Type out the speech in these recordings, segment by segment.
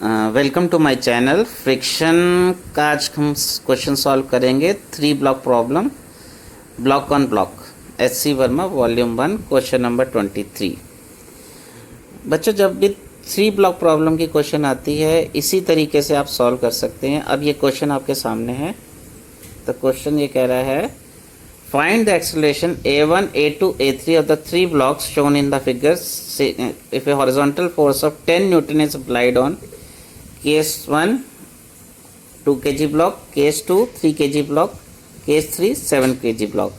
Welcome to my channel. Friction का आज हम क्वेश्चन सॉल्व करेंगे। 3 block problem, block on block, SC Verma volume 1, question number 23। बच्चों, जब भी 3 ब्लॉक प्रॉब्लम की क्वेश्चन आती है इसी तरीके से आप सॉल्व कर सकते हैं। अब ये क्वेश्चन आपके सामने है। तो क्वेश्चन ये कह रहा है, find the acceleration A1, A2, A3 of the 3 blocks shown in the figure if a horizontal force of 10 Newton is applied on case 1 2 kg block, case 2 3 kg block, case 3 7 kg block.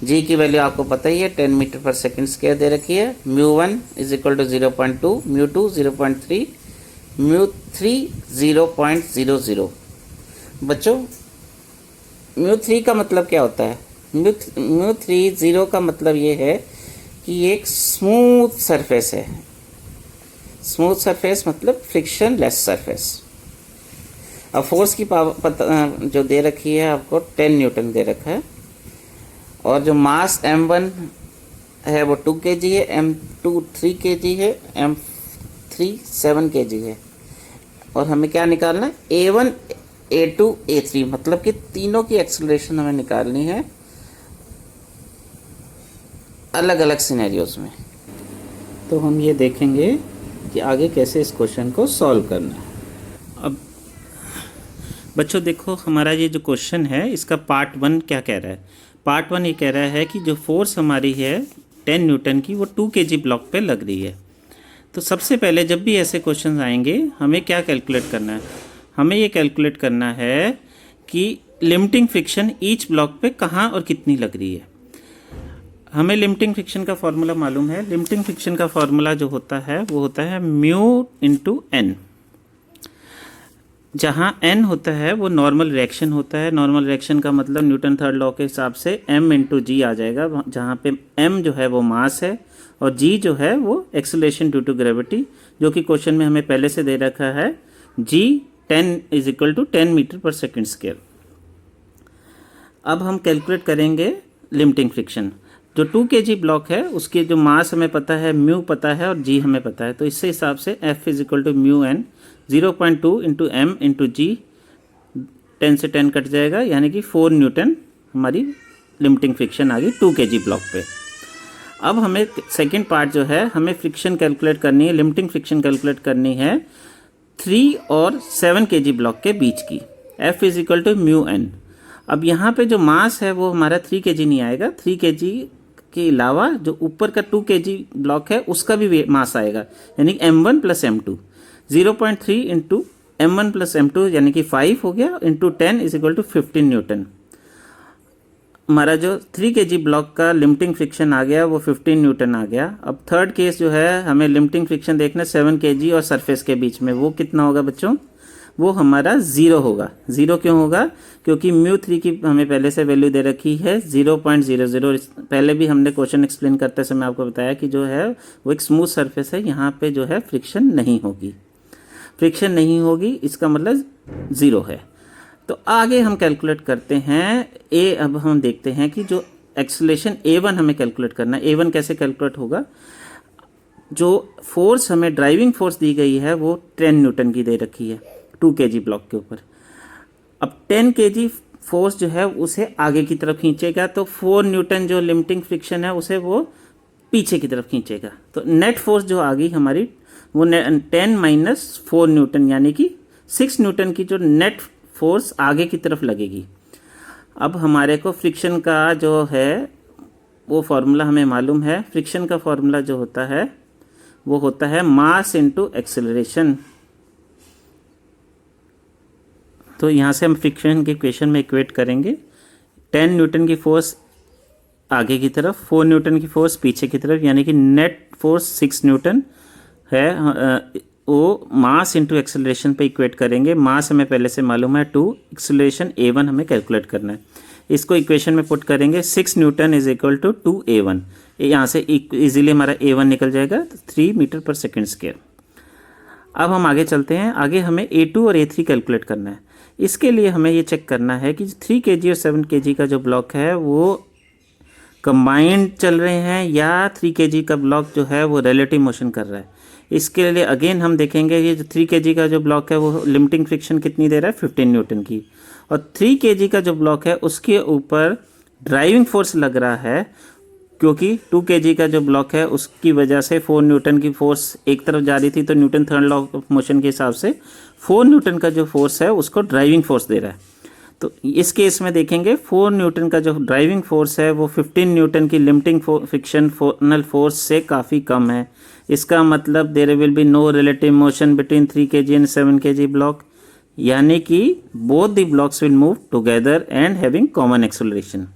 G की value आपको पता ही है, 10 metre पर second square दे रखी है। μ1 is equal to 0.2, μ2 0.3, μ3 0.00। बच्चों, μ3 का मतलब क्या होता है? μ3 0 का मतलब ये है कि ये एक स्मूथ सरफेस है। स्मूथ सरफेस मतलब फ्रिक्शन लेस सरफेस। अब फोर्स की पावर जो दे रखी है आपको 10 न्यूटन दे रखा है, और जो मास m1 है वो 2 kg है, m2 3 kg है, m3 7 kg है। और हमें क्या निकालना है? A1, A2, A3, मतलब कि तीनों की एक्सेलरेशन हमें निकालनी है अलग अलग सिनेरियोज में। तो हम ये देखेंगे कि आगे कैसे इस क्वेश्चन को सॉल्व करना है। अब बच्चों देखो, हमारा ये जो क्वेश्चन है इसका पार्ट 1 क्या कह रहा है? पार्ट 1 ये कह रहा है कि जो फोर्स हमारी है 10 न्यूटन की वो 2 kg ब्लॉक पे लग रही है। तो सबसे पहले जब भी ऐसे क्वेश्चन आएंगे हमें क्या कैलकुलेट करना है? हमें ये कैलकुलेट करना है कि लिमिटिंग फ्रिक्शन ईच ब्लॉक पे कहाँ और कितनी लग रही है। हमें लिमिटिंग फ्रिक्शन का फॉर्मूला मालूम है। लिमिटिंग फ्रिक्शन का फॉर्मूला जो होता है वो होता है म्यू इंटू एन। जहाँ एन होता है वो नॉर्मल रिएक्शन होता है। नॉर्मल रिएक्शन का मतलब न्यूटन थर्ड लॉ के हिसाब से m इंटू जी आ जाएगा, जहाँ पे m जो है वो मास है और g जो है वो एक्सेलरेशन ड्यू टू ग्रेविटी, जो कि क्वेश्चन में हमें पहले से दे रखा है। g 10 is equal to 10 metre पर सेकेंड स्क्वायर। अब हम कैलकुलेट करेंगे लिमिटिंग फ्रिक्शन। जो 2 kg ब्लॉक है उसकी जो मास हमें पता है, म्यू पता है और जी हमें पता है। तो इससे हिसाब से F is equal to mu N 0.2 into m into g, 10 से 10 कट जाएगा, यानी कि 4 न्यूटन हमारी लिमिटिंग फ्रिक्शन आ गई 2 kg ब्लॉक पे। अब हमें सेकेंड पार्ट जो है, हमें फ्रिक्शन कैलकुलेट करनी है, लिमिटिंग फ्रिक्शन कैलकुलेट करनी है 3 और 7 kg ब्लॉक के बीच की। F is equal to mu N. अब यहाँ पे जो मास है वो हमारा 3 kg नहीं आएगा। 3 kg के अलावा जो ऊपर का 2 kg ब्लॉक है उसका भी मास आएगा, यानी m1 plus m2। 0.3 into m1 plus m2 यानी कि 5 हो गया, into 10 is equal to 15 newton. हमारा जो 3 kg ब्लॉक का लिमिटिंग फ्रिक्शन आ गया वो 15 न्यूटन आ गया। अब थर्ड केस जो है, हमें लिमिटिंग फ्रिक्शन देखना 7 kg और सरफेस के बीच में, वो कितना होगा बच्चों? वो हमारा 0 होगा। 0 क्यों होगा? क्योंकि μ3 की हमें पहले से वैल्यू दे रखी है 0.00। पहले भी हमने क्वेश्चन एक्सप्लेन करते समय आपको बताया कि जो है वो एक स्मूथ सरफेस है, यहाँ पे जो है फ्रिक्शन नहीं होगी। फ्रिक्शन नहीं होगी इसका मतलब 0 है। तो आगे हम कैलकुलेट करते हैं अब हम देखते हैं कि जो एक्सेलरेशन A1 हमें कैलकुलेट करना है। A1 कैसे कैलकुलेट होगा? जो फोर्स हमें ड्राइविंग फोर्स दी गई है वो 10 न्यूटन की दे रखी है 2 kg ब्लॉक के ऊपर। अब 10 kg फोर्स जो है उसे आगे की तरफ खींचेगा, तो 4 न्यूटन जो लिमिटिंग फ्रिक्शन है उसे वो पीछे की तरफ खींचेगा। तो नेट फोर्स जो आ गई हमारी वो 10 माइनस 4 न्यूटन, यानी कि 6 न्यूटन की जो नेट फोर्स आगे की तरफ लगेगी। अब हमारे को फ्रिक्शन का जो है वो फॉर्मूला हमें मालूम है। फ्रिक्शन का फॉर्मूला जो होता है वो होता है मास इंटू एक्सेलरेशन। तो यहाँ से हम फ्रिक्शन के इक्वेशन में इक्वेट करेंगे 10 न्यूटन की फोर्स आगे की तरफ, 4 न्यूटन की फोर्स पीछे की तरफ, यानी कि नेट फोर्स 6 न्यूटन है। वो मास इंटू एक्सेलरेशन पे इक्वेट करेंगे। मास हमें पहले से मालूम है 2, एक्सेलरेशन A1 हमें कैलकुलेट करना है। इसको इक्वेशन में पुट करेंगे 6 Newton is equal to 2A1। यहाँ से इजीली हमारा A1 निकल जाएगा, 3 मीटर पर सेकेंड स्क्वायर। अब हम आगे चलते हैं। आगे हमें A2 और A3 कैलकुलेट करना है। इसके लिए हमें ये चेक करना है कि 3 kg और 7 kg का जो ब्लॉक है वो कंबाइंड चल रहे हैं या 3 kg का ब्लॉक जो है वो रिलेटिव मोशन कर रहा है। इसके लिए अगेन हम देखेंगे ये जो 3 kg का जो ब्लॉक है वो लिमिटिंग फ्रिक्शन कितनी दे रहा है 15 न्यूटन की, और 3 kg का जो ब्लॉक है उसके ऊपर ड्राइविंग फोर्स लग रहा है, क्योंकि 2 kg का जो ब्लॉक है उसकी वजह से 4 न्यूटन की फोर्स एक तरफ जा रही थी, तो Newton third law of motion के हिसाब से 4 न्यूटन का जो फोर्स है उसको ड्राइविंग फोर्स दे रहा है। तो इस केस में देखेंगे 4 न्यूटन का जो ड्राइविंग फोर्स है वो 15 न्यूटन की लिमिटिंग फ्रिक्शनल फोर्स से काफ़ी कम है। इसका मतलब there will be no relative motion between 3 kg and 7 kg block, यानी कि both the blocks will move together and having common acceleration.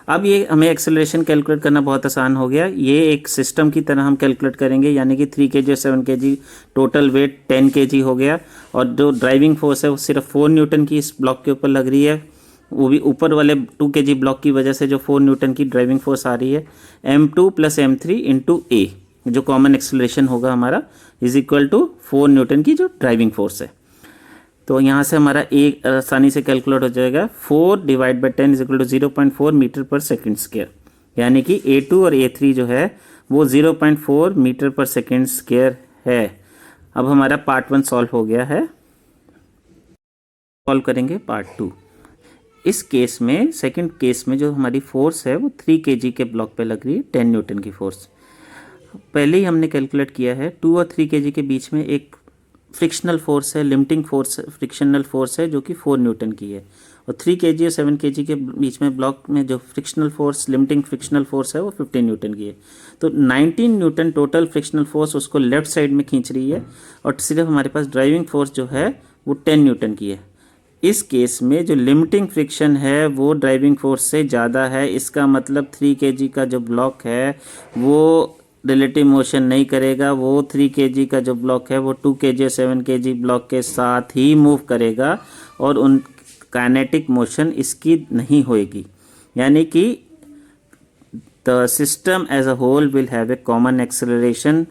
अब ये हमें एक्सेलरेशन कैलकुलेट करना बहुत आसान हो गया। ये एक सिस्टम की तरह हम कैलकुलेट करेंगे, यानी कि 3 kg और 7 kg टोटल वेट 10 kg हो गया, और जो ड्राइविंग फोर्स है वो सिर्फ 4 न्यूटन की इस ब्लॉक के ऊपर लग रही है, वो भी ऊपर वाले 2 kg ब्लॉक की वजह से जो 4 न्यूटन की ड्राइविंग फोर्स आ रही है। m2 + m3 इंटू ए जो कॉमन एक्सेलरेशन होगा हमारा इज इक्वल टू 4 न्यूटन की जो ड्राइविंग फोर्स है। तो यहाँ से हमारा एक आसानी से कैलकुलेट हो जाएगा 4 / 10 = 0.4 मीटर पर सेकेंड स्क्वायर, यानी कि A2 और A3 जो है वो 0.4 मीटर पर सेकेंड स्क्वायर है। अब हमारा पार्ट 1 सॉल्व हो गया है, सॉल्व करेंगे पार्ट 2। इस केस में सेकंड केस में जो हमारी फोर्स है वो 3 kg के ब्लॉक पे लग रही है 10 न्यूटन की फोर्स। पहले ही हमने कैलकुलेट किया है 2 और 3 kg के बीच में एक फ्रिक्शनल फोर्स है, लिमिटिंग फोर्स फ्रिक्शनल फोर्स है जो कि 4 न्यूटन की है, और 3 kg और 7 kg के बीच में ब्लॉक में जो frictional force limiting frictional force है वो 15 न्यूटन की है। तो 19 न्यूटन टोटल फ्रिक्शनल फोर्स उसको लेफ्ट साइड में खींच रही है, और सिर्फ हमारे पास ड्राइविंग फोर्स जो है वो 10 न्यूटन की है। इस केस में जो लिमिटिंग फ्रिक्शन है वो ड्राइविंग फोर्स से ज़्यादा है। इसका मतलब 3 kg का जो ब्लॉक है वो रिलेटिव मोशन नहीं करेगा, वो 3 kg का जो ब्लॉक है वो 2 kg 7 kg ब्लॉक के साथ ही मूव करेगा, और उन काइनेटिक मोशन इसकी नहीं होएगी, यानी कि the system as a whole will have a common acceleration.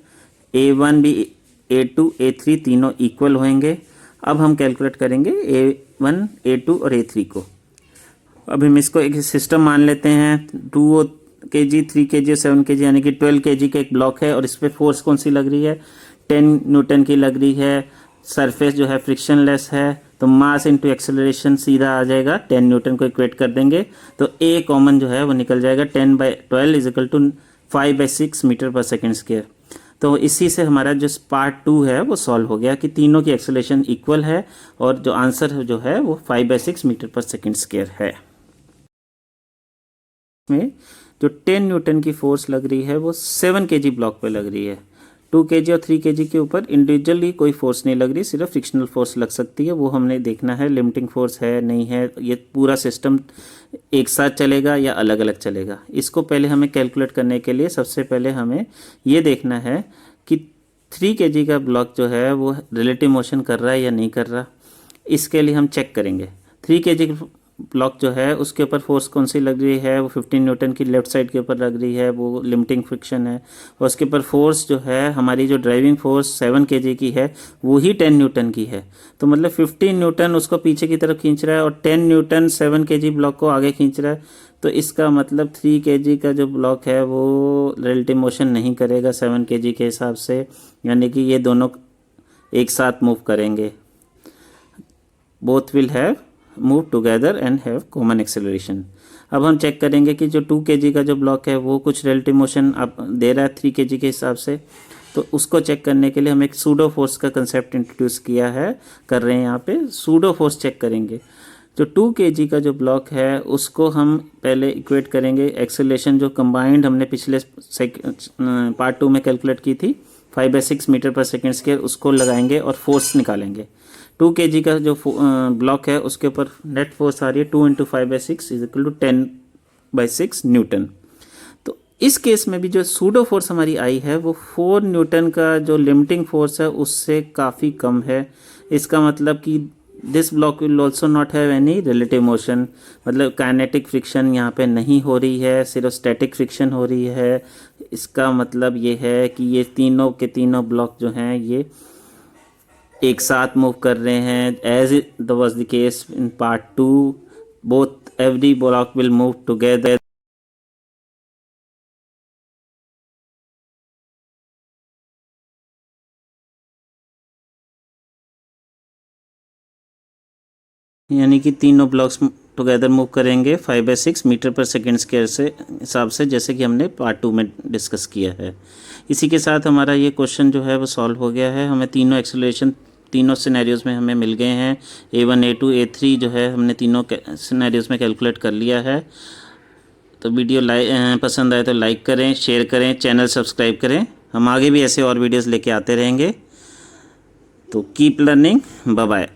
A1 भी A2 A3 तीनों इक्वल होंगे। अब हम कैलकुलेट करेंगे A1 A2 और A3 को। अब हम इसको एक सिस्टम मान लेते हैं, 2 kg 3 kg और 7 kg यानी कि 12 kg का एक ब्लॉक है, और इस पर फोर्स कौन सी लग रही है 10 न्यूटन की लग रही है। सरफेस जो है फ्रिक्शनलेस है, तो मास इंटू एक्सेलरेशन सीधा आ जाएगा, 10 न्यूटन को इक्वेट कर देंगे तो A कॉमन जो है वो निकल जाएगा 10/12 = 5/6 मीटर पर सेकेंड स्क्वायर। तो इसी से हमारा जो पार्ट 2 है वो सॉल्व हो गया कि तीनों की एक्सेलरेशन इक्वल है, और जो आंसर जो है वो 5/6 मीटर पर सेकेंड स्क्वायर है। में जो 10 न्यूटन की फोर्स लग रही है वो 7 kg ब्लॉक पे लग रही है। 2 kg और 3 kg के ऊपर इंडिविजुअली कोई फोर्स नहीं लग रही, सिर्फ फ्रिक्शनल फोर्स लग सकती है, वो हमने देखना है लिमिटिंग फोर्स है नहीं है, ये पूरा सिस्टम एक साथ चलेगा या अलग अलग चलेगा। इसको पहले हमें कैलकुलेट करने के लिए सबसे पहले हमें ये देखना है कि 3 kg का ब्लॉक जो है वो रिलेटिव मोशन कर रहा है या नहीं कर रहा। इसके लिए हम चेक करेंगे 3 kg ब्लॉक जो है उसके ऊपर फोर्स कौन सी लग रही है, वो 15 न्यूटन की लेफ्ट साइड के ऊपर लग रही है, वो लिमिटिंग फ्रिक्शन है। और उसके ऊपर फोर्स जो है हमारी जो ड्राइविंग फोर्स 7 kg की है वो ही 10 न्यूटन की है, तो मतलब 15 न्यूटन उसको पीछे की तरफ खींच रहा है और 10 न्यूटन 7 kg ब्लॉक को आगे खींच रहा है। तो इसका मतलब 3 kg का जो ब्लॉक है वो रिलेटिव मोशन नहीं करेगा 7 kg के हिसाब से, यानी कि ये दोनों एक साथ मूव करेंगे, both will have move together and have common acceleration. अब हम चेक करेंगे कि जो 2 kg का जो ब्लॉक है वो कुछ रिलेटिव मोशन अब दे रहा है 3 kg के हिसाब से, तो उसको चेक करने के लिए हम एक सूडो फोर्स का कंसेप्ट इंट्रोड्यूस किया है, कर रहे हैं यहाँ पे सूडो फोर्स चेक करेंगे। जो 2 kg का जो ब्लॉक है उसको हम पहले इक्वेट करेंगे एक्सेलरेशन जो कंबाइंड हमने पिछले पार्ट 2 में कैलकुलेट की थी 5/6 मीटर पर सेकेंड स्क्वायर, उसको लगाएंगे और फोर्स निकालेंगे। 2 kg का जो ब्लॉक है उसके ऊपर नेट फोर्स आ रही है 2 × 5/6 = 10/6 न्यूटन। तो इस केस में भी जो सूडो फोर्स हमारी आई है वो 4 न्यूटन का जो लिमिटिंग फोर्स है उससे काफ़ी कम है। इसका मतलब कि this block will also not have any relative motion, मतलब काइनेटिक फ्रिक्शन यहाँ पे नहीं हो रही है, सिर्फ स्टैटिक फ्रिक्शन हो रही है। इसका मतलब ये है कि ये तीनों के तीनों ब्लॉक जो हैं ये एक साथ मूव कर रहे हैं, as it was the case in part 2, both every block will move together यानी कि तीनों ब्लॉक्स टुगेदर मूव करेंगे 5/6 मीटर पर सेकेंड स्क्वायर से हिसाब से, जैसे कि हमने पार्ट 2 में डिस्कस किया है। इसी के साथ हमारा ये क्वेश्चन जो है वो सॉल्व हो गया है। हमें तीनों एक्सेलरेशन तीनों सिनेरियोज़ में हमें मिल गए हैं। A1 A2 A3 जो है हमने तीनों सिनेरियोज़ में कैलकुलेट कर लिया है। तो वीडियो पसंद आए तो लाइक करें, शेयर करें, चैनल सब्सक्राइब करें। हम आगे भी ऐसे और वीडियोज़ लेके आते रहेंगे। तो कीप लर्निंग, बाय बाय।